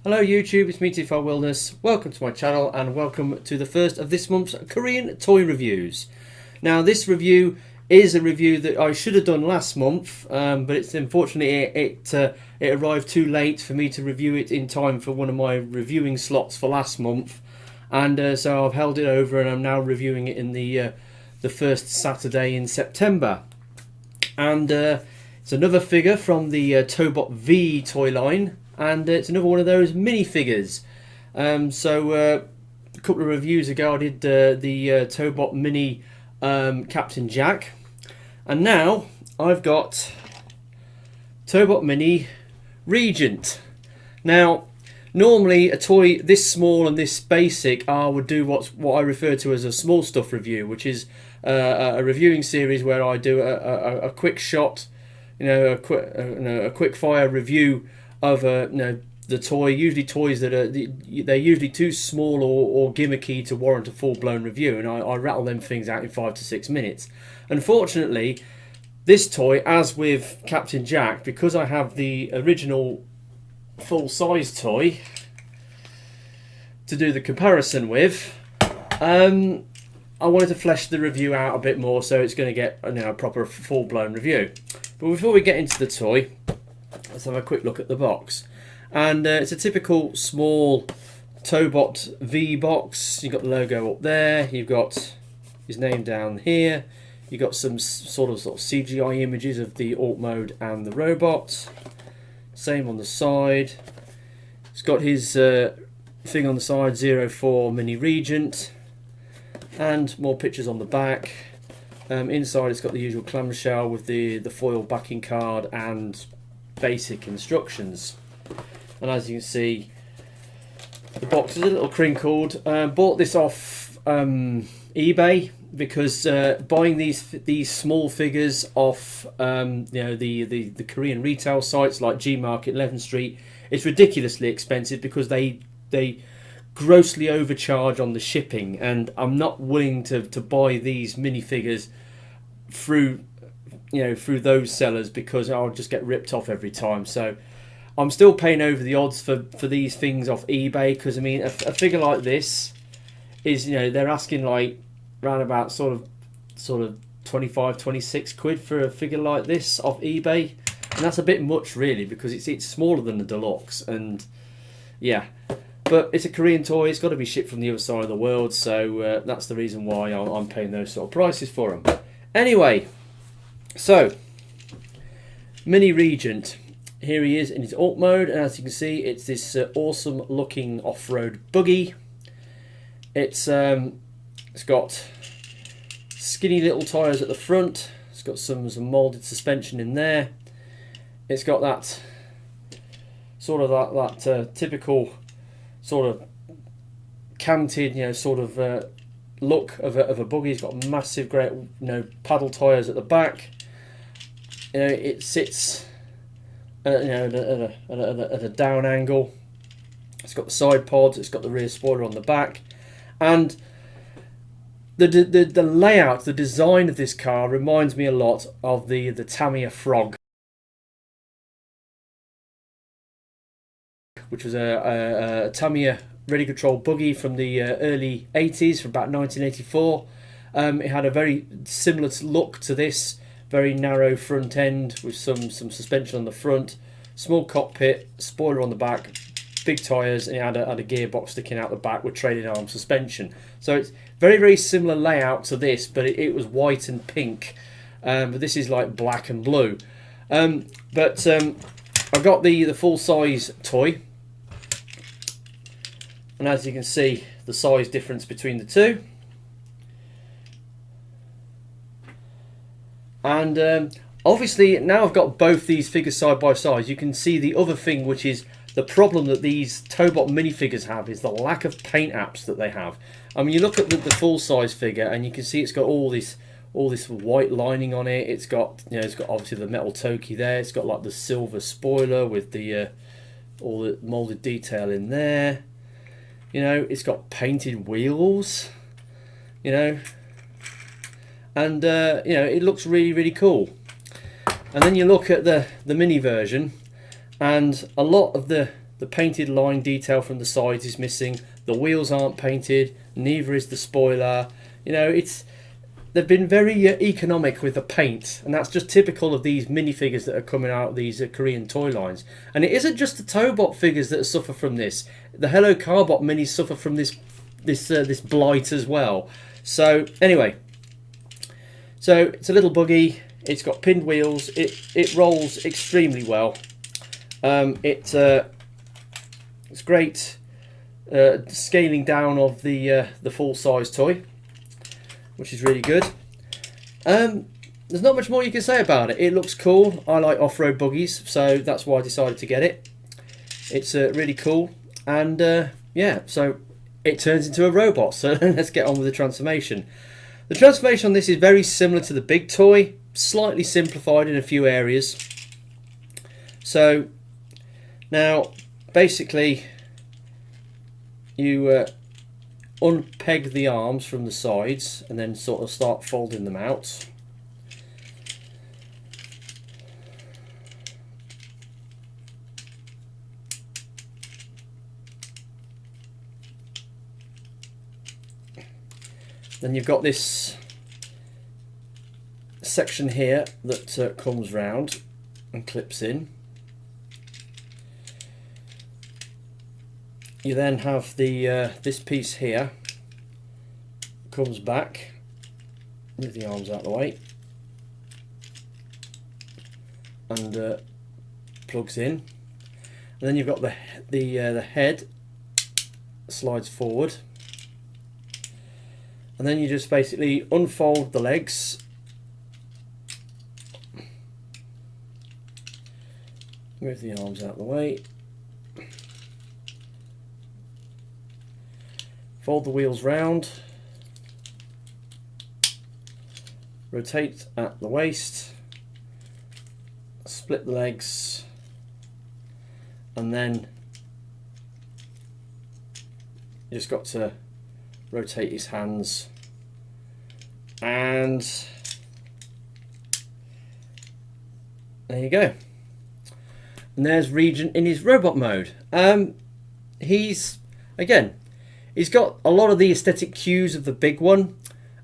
Hello YouTube, it's me Tobot Wilderness. Welcome to my channel and welcome to the first of this month's Korean toy reviews. Now this review is a review that I should have done last month, but it's unfortunately it arrived too late for me to review it in time for one of my reviewing slots for last month, and so I've held it over and I'm now reviewing it in the first Saturday in September. And it's another figure from the Tobot V toy line. And it's another one of those minifigures. A couple of reviews ago I did the Tobot Mini Captain Jack. And now I've got Tobot Mini Regent. Now, normally a toy this small and this basic would do what I refer to as a small stuff review, which is a reviewing series where I do a quick shot, a quick fire review of the toy, usually toys that they're usually too small or gimmicky to warrant a full-blown review, and I rattle them things out in 5 to 6 minutes. Unfortunately, this toy, as with Captain Jack, because I have the original full-size toy to do the comparison with, I wanted to flesh the review out a bit more, so it's going to get a proper full-blown review. But before we get into the toy, let's have a quick look at the box. And it's a typical small Tobot V box. You've got the logo up there, you've got his name down here, you've got some sort of CGI images of the alt mode and the robot. Same on the side. It's got his thing on the side, 04 Mini Regent, and more pictures on the back. Inside it's got the usual clamshell with the foil backing card and basic instructions. And as you can see, the box is a little crinkled. Bought this off eBay because buying these small figures off the Korean retail sites like G Market, 11th Street, it's ridiculously expensive because they grossly overcharge on the shipping, and I'm not willing to buy these minifigures through those sellers because I'll just get ripped off every time. So I'm still paying over the odds for these things off eBay, because I mean a figure like this is, they're asking like around about sort of 25, 26 quid for a figure like this off eBay, and that's a bit much really, because it's smaller than the deluxe. And yeah, but it's a Korean toy, it's got to be shipped from the other side of the world, so that's the reason why I'm paying those sort of prices for them. Anyway, so Mini Regent, here he is in his alt mode, and as you can see, it's this awesome looking off-road buggy. It's got skinny little tyres at the front. It's got some moulded suspension in there. It's got that sort of that typical sort of canted, look of a buggy. It's got massive, great, paddle tyres at the back. It sits, at a down angle. It's got the side pods. It's got the rear spoiler on the back, and the layout, the design of this car reminds me a lot of the Tamiya Frog, which was a Tamiya ready control buggy from the early 80s, from about 1984. It had a very similar look to this, very narrow front end with some suspension on the front, small cockpit, spoiler on the back, big tyres, and it had a gearbox sticking out the back with trailing arm suspension. So it's very, very similar layout to this, but it was white and pink, but this is like black and blue. I got the full-size toy, and as you can see, the size difference between the two. And obviously now I've got both these figures side by side, you can see the other thing, which is the problem that these Tobot minifigures have, is the lack of paint apps that they have. I mean, you look at the full-size figure and you can see it's got all this white lining on it. It's got obviously the metal toki there. It's got like the silver spoiler with the all the molded detail in there. It's got painted wheels, and it looks really, really cool. And then you look at the mini version, and a lot of the The painted line detail from the sides is missing. The wheels aren't painted, neither is the spoiler. You know, they've been very economic with the paint, and that's just typical of these minifigures that are coming out of these Korean toy lines. And it isn't just the Tobot figures that suffer from this. The Hello Carbot minis suffer from this blight as well. So anyway, so it's a little buggy. It's got pinned wheels. It rolls extremely well. It's great scaling down of the full size toy, which is really good. There's not much more you can say about it. It looks cool. I like off-road buggies, so that's why I decided to get it. It's really cool, and yeah, so it turns into a robot. So let's get on with the transformation. The transformation on this is very similar to the big toy, slightly simplified in a few areas. So now basically you unpeg the arms from the sides and then sort of start folding them out. Then you've got this section here that comes round and clips in. You then have the this piece here comes back, move the arms out of the way, and plugs in. And then you've got the head slides forward, and then you just basically unfold the legs, move the arms out of the way, fold the wheels round, rotate at the waist, split the legs, and then you just got to rotate his hands, and there you go. And there's Regent in his robot mode. He's got a lot of the aesthetic cues of the big one.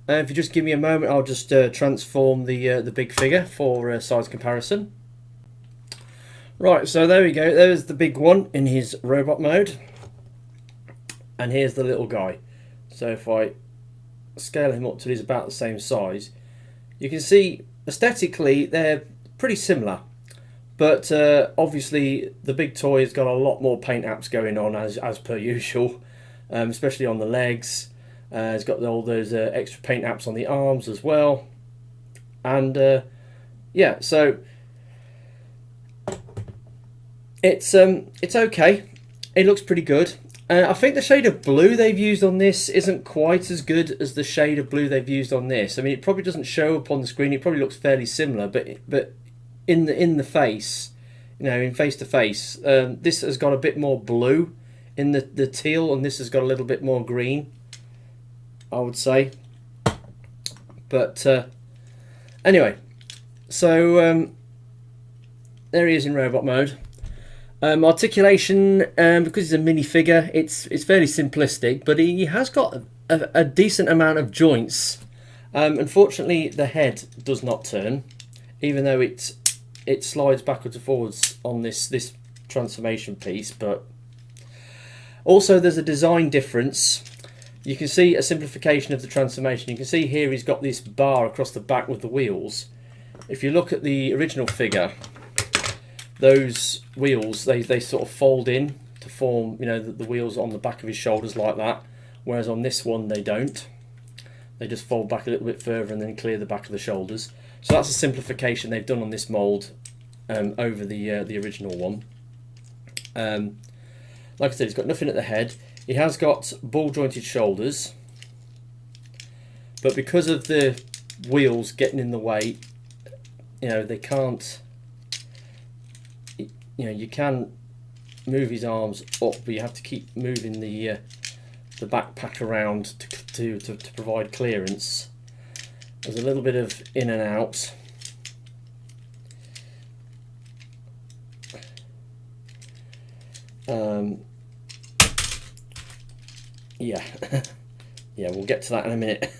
If you just give me a moment, I'll just transform the big figure for size comparison. Right, so there we go. There's the big one in his robot mode, and here's the little guy. So if I scale him up till he's about the same size, you can see aesthetically they're pretty similar. But obviously the big toy has got a lot more paint apps going on as per usual. Especially on the legs. It's got all those extra paint apps on the arms as well, and yeah, so it's okay. It looks pretty good. I think the shade of blue they've used on this isn't quite as good as the shade of blue they've used on this. I mean, it probably doesn't show up on the screen. It probably looks fairly similar, but in the face, you know, in face to face, this has got a bit more blue in the teal, and this has got a little bit more green, I would say. But anyway, so there he is in robot mode. Articulation, because he's a minifigure, it's fairly simplistic, but he has got a decent amount of joints. Unfortunately, the head does not turn, even though it slides backwards and forwards on this transformation piece. But also there's a design difference. You can see a simplification of the transformation. You can see here he's got this bar across the back with the wheels. If you look at the original figure, those wheels, they sort of fold in to form, you know, the wheels on the back of his shoulders like that, whereas on this one they don't. They just fold back a little bit further and then clear the back of the shoulders. So that's a simplification they've done on this mould over the original one. Like I said, he's got nothing at the head. He has got ball jointed shoulders, but because of the wheels getting in the way, you know, they can't, you know, you can move his arms up, but you have to keep moving the backpack around to provide clearance. There's a little bit of in and out. Yeah, yeah, we'll get to that in a minute.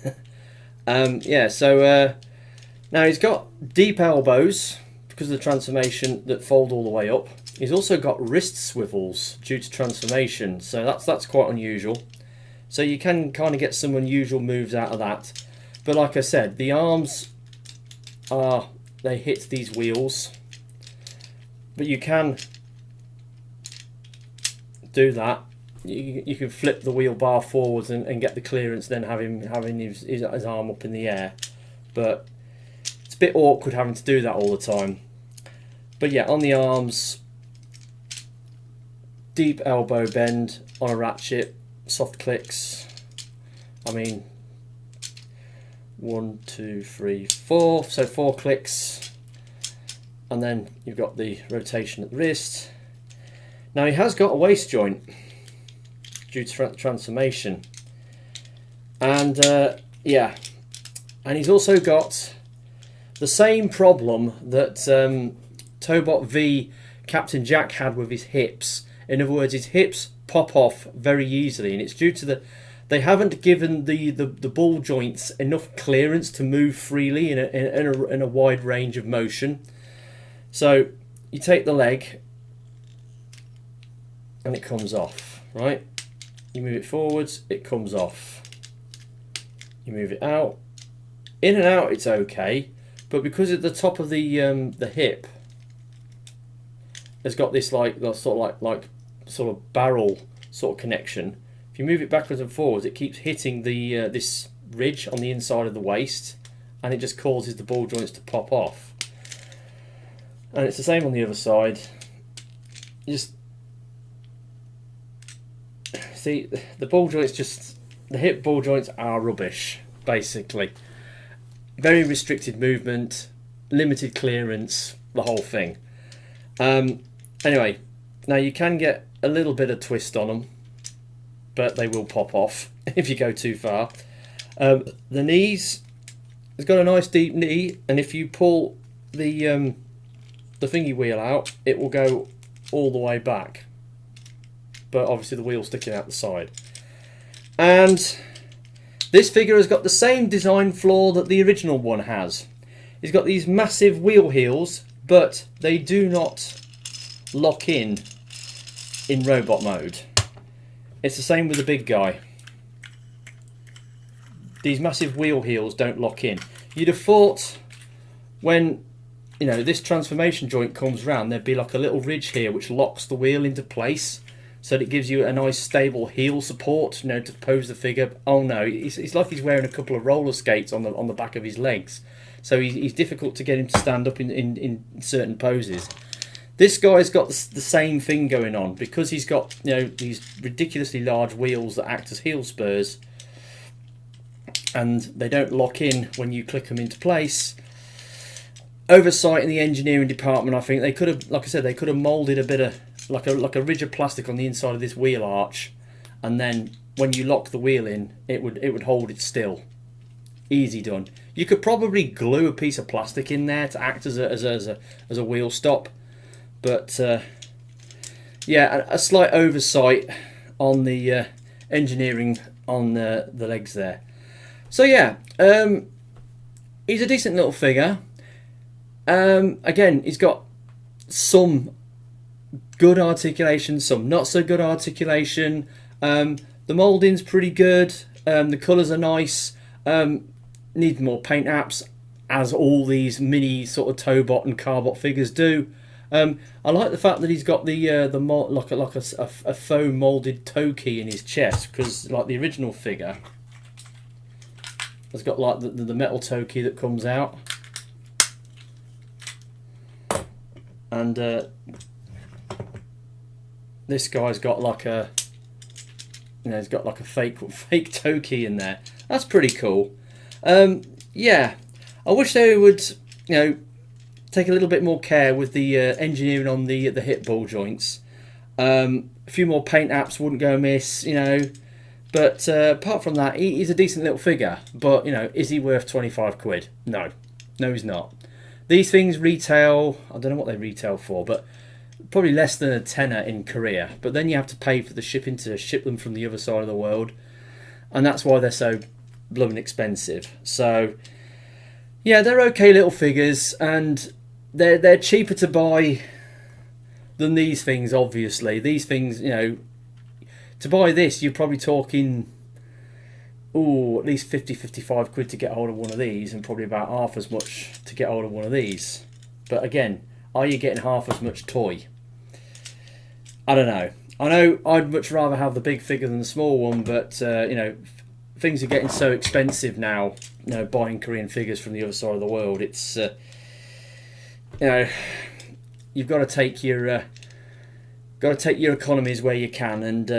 Yeah, so now he's got deep elbows because of the transformation that fold all the way up. He's also got wrist swivels due to transformation, so that's quite unusual. So you can kind of get some unusual moves out of that. But like I said, the arms they hit these wheels, but you can do that. You can flip the wheel bar forwards and get the clearance, then having his arm up in the air. But it's a bit awkward having to do that all the time. But yeah, on the arms, deep elbow bend on a ratchet, soft clicks. I mean, 1, 2, 3, 4. So 4 clicks, and then you've got the rotation at the wrist. Now he has got a waist joint due to transformation, and yeah, and he's also got the same problem that Tobot V Captain Jack had with his hips. In other words, his hips pop off very easily, and it's due to they haven't given the ball joints enough clearance to move freely in a wide range of motion. So you take the leg and it comes off, right? You move it forwards, it comes off. You move it out, in and out, it's okay, but because at the top of the hip has got this like sort of barrel sort of connection. If you move it backwards and forwards, it keeps hitting the this ridge on the inside of the waist, and it just causes the ball joints to pop off. And it's the same on the other side. Just see, the ball joints, the hip ball joints are rubbish, basically. Very restricted movement, limited clearance, the whole thing. Anyway, now you can get a little bit of twist on them, but they will pop off if you go too far. The knees, it's got a nice deep knee, and if you pull the thingy wheel out, it will go all the way back. But obviously the wheel's sticking out the side. And this figure has got the same design flaw that the original one has. He's got these massive wheel heels, but they do not lock in robot mode. It's the same with the big guy. These massive wheel heels don't lock in. You'd have thought when, you know, this transformation joint comes round, there'd be like a little ridge here which locks the wheel into place, so that it gives you a nice stable heel support, you know, to pose the figure. Oh no, it's like he's wearing a couple of roller skates on the back of his legs, so he's difficult to get him to stand up in certain poses. This guy's got the same thing going on, because he's got, you know, these ridiculously large wheels that act as heel spurs, and they don't lock in when you click them into place. Oversight in the engineering department. I think they could have, like I said, they could have moulded a bit of like a ridge of plastic on the inside of this wheel arch, and then when you lock the wheel in, it would hold it still. Easy done. You could probably glue a piece of plastic in there to act as a wheel stop, but yeah, a slight oversight on the engineering on the legs there. So yeah, he's a decent little figure. Again, he's got some good articulation, some not so good articulation. The moulding's pretty good. The colours are nice. Need more paint apps, as all these mini sort of Tobot and Carbot figures do. I like the fact that he's got the like a foam moulded toe key in his chest, because like the original figure has got like the metal toe key that comes out, and this guy's got like a, you know, he's got like a fake toe key in there. That's pretty cool. Yeah, I wish they would, you know, take a little bit more care with the engineering on the hip ball joints. A few more paint apps wouldn't go amiss, you know. But apart from that, he's a decent little figure. But, you know, is he worth 25 quid? No. No, he's not. These things retail, I don't know what they retail for, but probably less than a tenner in Korea, but then you have to pay for the shipping to ship them from the other side of the world, and that's why they're so blooming expensive. So yeah, they're okay little figures, and they're cheaper to buy than these things. Obviously, these things, you know, to buy this, you're probably talking, at least 50-55 quid to get hold of one of these, and probably about half as much to get hold of one of these. But again, are you getting half as much toy? I don't know. I know I'd much rather have the big figure than the small one, but you know, things are getting so expensive now. You know, buying Korean figures from the other side of the world, it's you know, you've got to take your economies where you can, and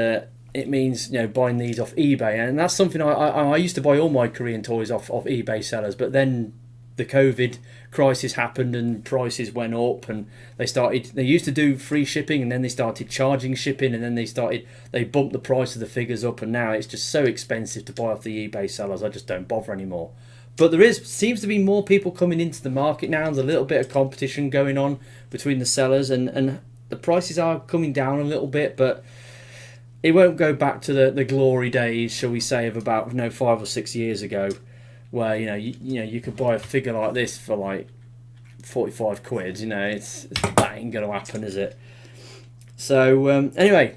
it means, you know, buying these off eBay, and that's something I used to buy all my Korean toys off eBay sellers, but then the COVID crisis happened and prices went up, and they used to do free shipping, and then they started charging shipping, and then they bumped the price of the figures up, and now it's just so expensive to buy off the eBay sellers. I just don't bother anymore. But seems to be more people coming into the market now. There's a little bit of competition going on between the sellers, and the prices are coming down a little bit, but it won't go back to the glory days, shall we say, of about 5 or 6 years ago, where you could buy a figure like this for like 45 quid. You know, that ain't gonna happen, is it? So anyway,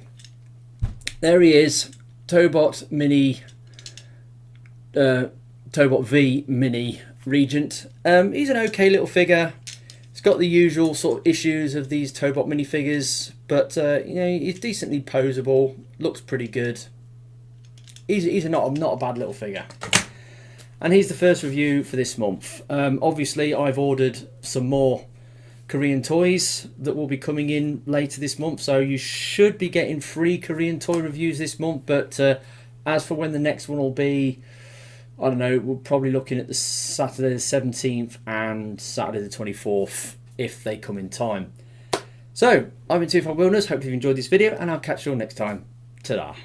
there he is, Tobot Mini, Tobot V Mini Regent. He's an okay little figure. It's got the usual sort of issues of these Tobot Mini figures, but you know, he's decently poseable, looks pretty good. He's not a bad little figure. And here's the first review for this month. Obviously, I've ordered some more Korean toys that will be coming in later this month, so you should be getting free Korean toy reviews this month. But as for when the next one will be, I don't know, we're probably looking at the Saturday the 17th and Saturday the 24th, if they come in time. So, I've been Tobot Wilderness. Hope you've enjoyed this video, and I'll catch you all next time. Ta-da.